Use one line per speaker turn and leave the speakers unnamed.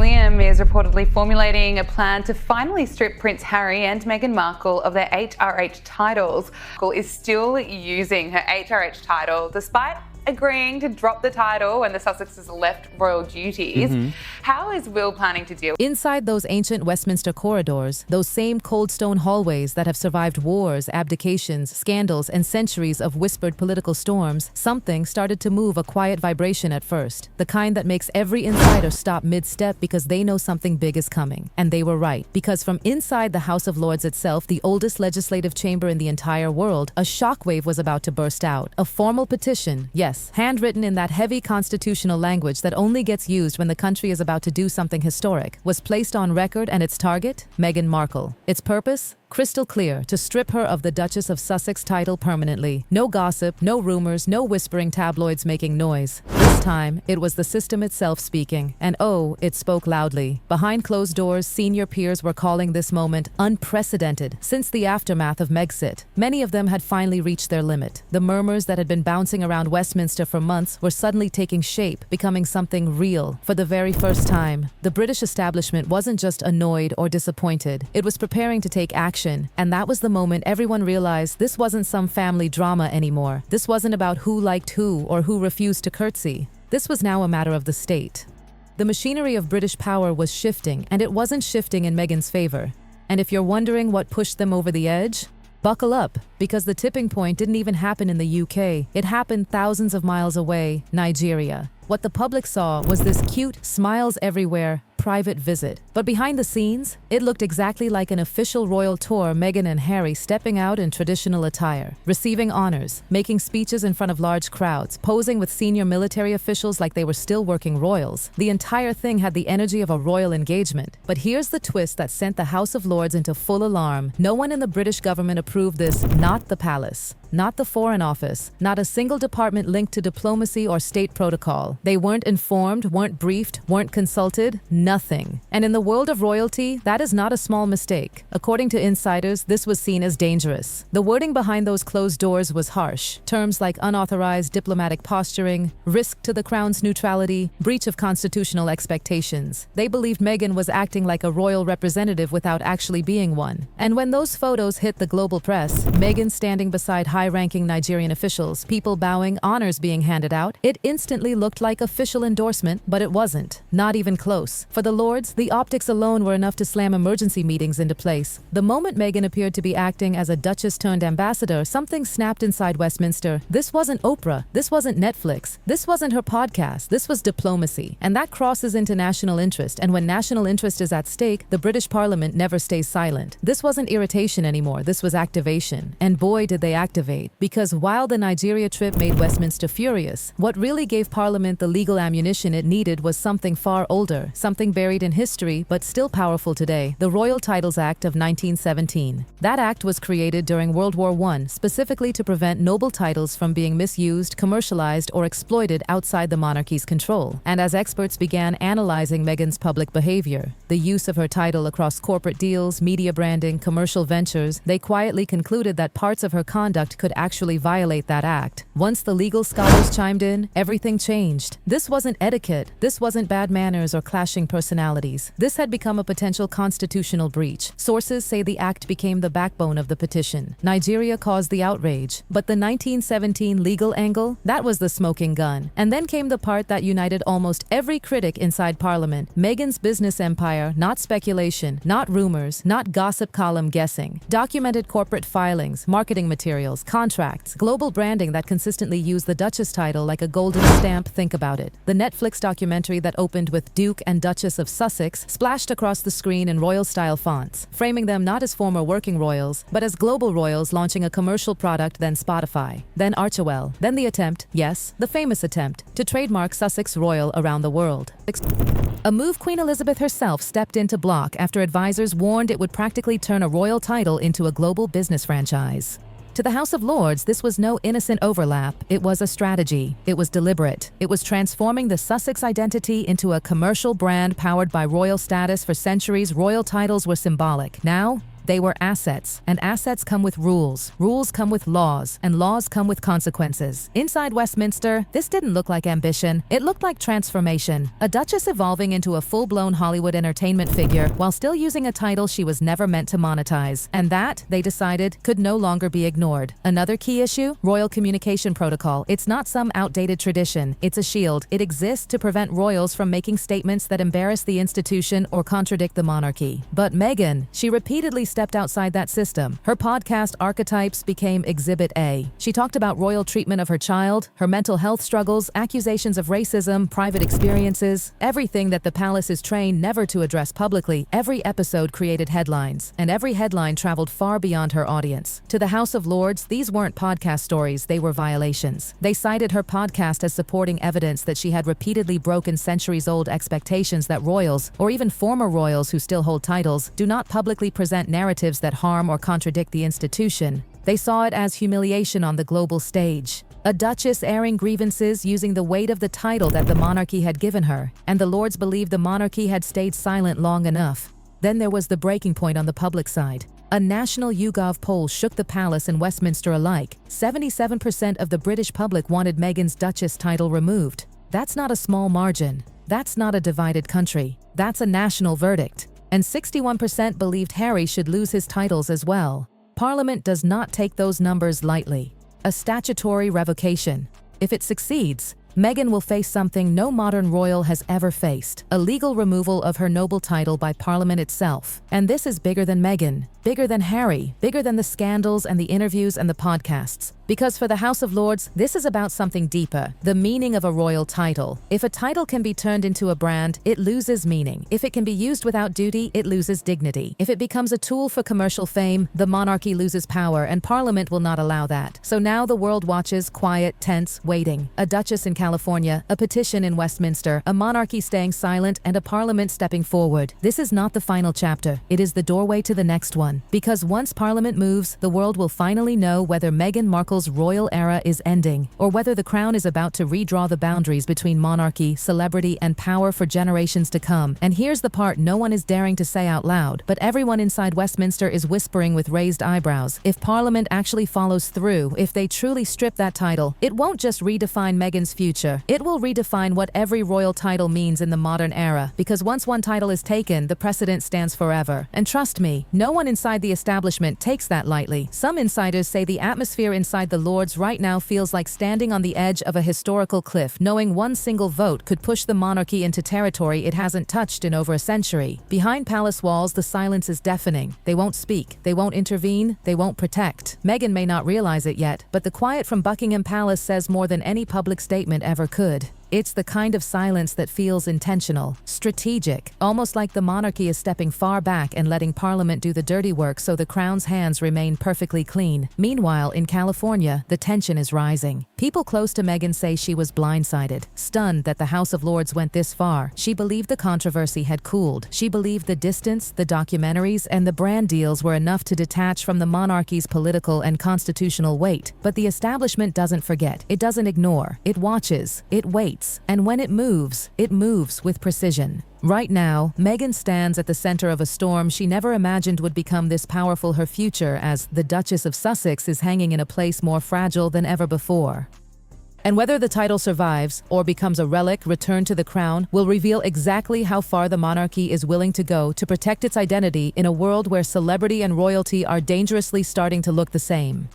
William is reportedly formulating a plan to finally strip Prince Harry and Meghan Markle of their HRH titles. Markle is still using her HRH title despite agreeing to drop the title when the Sussexes left royal duties. How is Will planning to deal?
Inside those ancient Westminster corridors, those same cold stone hallways that have survived wars, abdications, scandals, and centuries of whispered political storms, something started to move, a quiet vibration at first, the kind that makes every insider stop mid-step because they know something big is coming. And they were right, because from inside the House of Lords itself, the oldest legislative chamber in the entire world, a shockwave was about to burst out. A formal petition, yes, handwritten in that heavy constitutional language that only gets used when the country is about to do something historic, was placed on record, and its target? Meghan Markle. Its purpose? Crystal clear: to strip her of the Duchess of Sussex title permanently. No gossip, no rumors, no whispering tabloids making noise. This time, it was the system itself speaking. And oh, it spoke loudly. Behind closed doors, senior peers were calling this moment unprecedented since the aftermath of Megxit. Many of them had finally reached their limit. The murmurs that had been bouncing around Westminster for months were suddenly taking shape, becoming something real. For the very first time, the British establishment wasn't just annoyed or disappointed. It was preparing to take action. And that was the moment everyone realized this wasn't some family drama anymore. This wasn't about who liked who or who refused to curtsy. This was now a matter of the state. The machinery of British power was shifting, and it wasn't shifting in Meghan's favor. And if you're wondering what pushed them over the edge, buckle up, because the tipping point didn't even happen in the UK. It happened thousands of miles away, Nigeria. What the public saw was this cute, smiles everywhere, private visit. But behind the scenes, it looked exactly like an official royal tour. Meghan and Harry stepping out in traditional attire, receiving honors, making speeches in front of large crowds, posing with senior military officials like they were still working royals. The entire thing had the energy of a royal engagement. But here's the twist that sent the House of Lords into full alarm. No one in the British government approved this, not the palace, not the Foreign Office, not a single department linked to diplomacy or state protocol. They weren't informed, weren't briefed, weren't consulted, nothing. And in the world of royalty, that is not a small mistake. According to insiders, this was seen as dangerous. The wording behind those closed doors was harsh. Terms like unauthorized diplomatic posturing, risk to the crown's neutrality, breach of constitutional expectations. They believed Meghan was acting like a royal representative without actually being one. And when those photos hit the global press, Meghan standing beside high-ranking Nigerian officials, people bowing, honors being handed out, it instantly looked like official endorsement, but it wasn't. Not even close. For the Lords, the optics alone were enough to slam emergency meetings into place. The moment Meghan appeared to be acting as a duchess-turned-ambassador, something snapped inside Westminster. This wasn't Oprah. This wasn't Netflix. This wasn't her podcast. This was diplomacy. And that crosses into national interest. And when national interest is at stake, the British Parliament never stays silent. This wasn't irritation anymore. This was activation. And boy, did they activate. Because while the Nigeria trip made Westminster furious, what really gave Parliament the legal ammunition it needed was something far older, something buried in history but still powerful today: the Royal Titles Act of 1917. That act was created during World War I, specifically to prevent noble titles from being misused, commercialized, or exploited outside the monarchy's control. And as experts began analyzing Meghan's public behavior, the use of her title across corporate deals, media branding, commercial ventures, they quietly concluded that parts of her conduct could actually violate that act. Once the legal scholars chimed in, everything changed. This wasn't etiquette. This wasn't bad manners or clashing personalities. This had become a potential constitutional breach. Sources say the act became the backbone of the petition. Nigeria caused the outrage. But the 1917 legal angle, that was the smoking gun. And then came the part that united almost every critic inside Parliament. Meghan's business empire, not speculation, not rumors, not gossip column guessing. Documented corporate filings, marketing materials, contracts, global branding that consistently used the Duchess title like a golden stamp. Think about it. The Netflix documentary that opened with Duke and Duchess of Sussex splashed across the screen in royal-style fonts, framing them not as former working royals, but as global royals launching a commercial product, then Spotify, then Archewell, then the attempt, yes, the famous attempt, to trademark Sussex Royal around the world. A move Queen Elizabeth herself stepped in to block after advisors warned it would practically turn a royal title into a global business franchise. To the House of Lords, this was no innocent overlap. It was a strategy. It was deliberate. It was transforming the Sussex identity into a commercial brand powered by royal status. For centuries, royal titles were symbolic. Now, They were assets, and assets come with rules. Rules come with laws, and laws come with consequences. Inside Westminster, this didn't look like ambition. It looked like transformation. A duchess evolving into a full-blown Hollywood entertainment figure while still using a title she was never meant to monetize. And that, they decided, could no longer be ignored. Another key issue? Royal communication protocol. It's not some outdated tradition. It's a shield. It exists to prevent royals from making statements that embarrass the institution or contradict the monarchy. But Meghan, she repeatedly stepped outside that system. Her podcast Archetypes became Exhibit A. She talked about royal treatment of her child, her mental health struggles, accusations of racism, private experiences, everything that the palace is trained never to address publicly. Every episode created headlines, and every headline traveled far beyond her audience. To the House of Lords, these weren't podcast stories, they were violations. They cited her podcast as supporting evidence that she had repeatedly broken centuries-old expectations that royals, or even former royals who still hold titles, do not publicly present narratives that harm or contradict the institution. They saw it as humiliation on the global stage. A duchess airing grievances using the weight of the title that the monarchy had given her, and the Lords believed the monarchy had stayed silent long enough. Then there was the breaking point on the public side. A national YouGov poll shook the palace and Westminster alike. 77% of the British public wanted Meghan's duchess title removed. That's not a small margin. That's not a divided country. That's a national verdict. And 61% believed Harry should lose his titles as well. Parliament does not take those numbers lightly. A statutory revocation. If it succeeds, Meghan will face something no modern royal has ever faced: a legal removal of her noble title by Parliament itself. And this is bigger than Meghan, bigger than Harry, bigger than the scandals and the interviews and the podcasts. Because for the House of Lords, this is about something deeper: the meaning of a royal title. If a title can be turned into a brand, it loses meaning. If it can be used without duty, it loses dignity. If it becomes a tool for commercial fame, the monarchy loses power, and Parliament will not allow that. So now the world watches, quiet, tense, waiting. A duchess in California, a petition in Westminster, a monarchy staying silent, and a Parliament stepping forward. This is not the final chapter. It is the doorway to the next one. Because once Parliament moves, the world will finally know whether Meghan Markle's royal era is ending, or whether the crown is about to redraw the boundaries between monarchy, celebrity, and power for generations to come. And here's the part no one is daring to say out loud, but everyone inside Westminster is whispering with raised eyebrows. If Parliament actually follows through, if they truly strip that title, it won't just redefine Meghan's future. It will redefine what every royal title means in the modern era, because once one title is taken, the precedent stands forever. And trust me, no one inside the establishment takes that lightly. Some insiders say the atmosphere inside the Lords right now feels like standing on the edge of a historical cliff, knowing one single vote could push the monarchy into territory it hasn't touched in over a century. Behind palace walls, the silence is deafening. They won't speak, they won't intervene, they won't protect. Meghan may not realize it yet, but the quiet from Buckingham Palace says more than any public statement ever could. It's the kind of silence that feels intentional, strategic, almost like the monarchy is stepping far back and letting Parliament do the dirty work so the crown's hands remain perfectly clean. Meanwhile, in California, the tension is rising. People close to Meghan say she was blindsided, stunned that the House of Lords went this far. She believed the controversy had cooled. She believed the distance, the documentaries, and the brand deals were enough to detach from the monarchy's political and constitutional weight. But the establishment doesn't forget. It doesn't ignore. It watches. It waits. And when it moves with precision. Right now, Meghan stands at the center of a storm she never imagined would become this powerful. Her future as the Duchess of Sussex is hanging in a place more fragile than ever before. And whether the title survives or becomes a relic returned to the crown will reveal exactly how far the monarchy is willing to go to protect its identity in a world where celebrity and royalty are dangerously starting to look the same.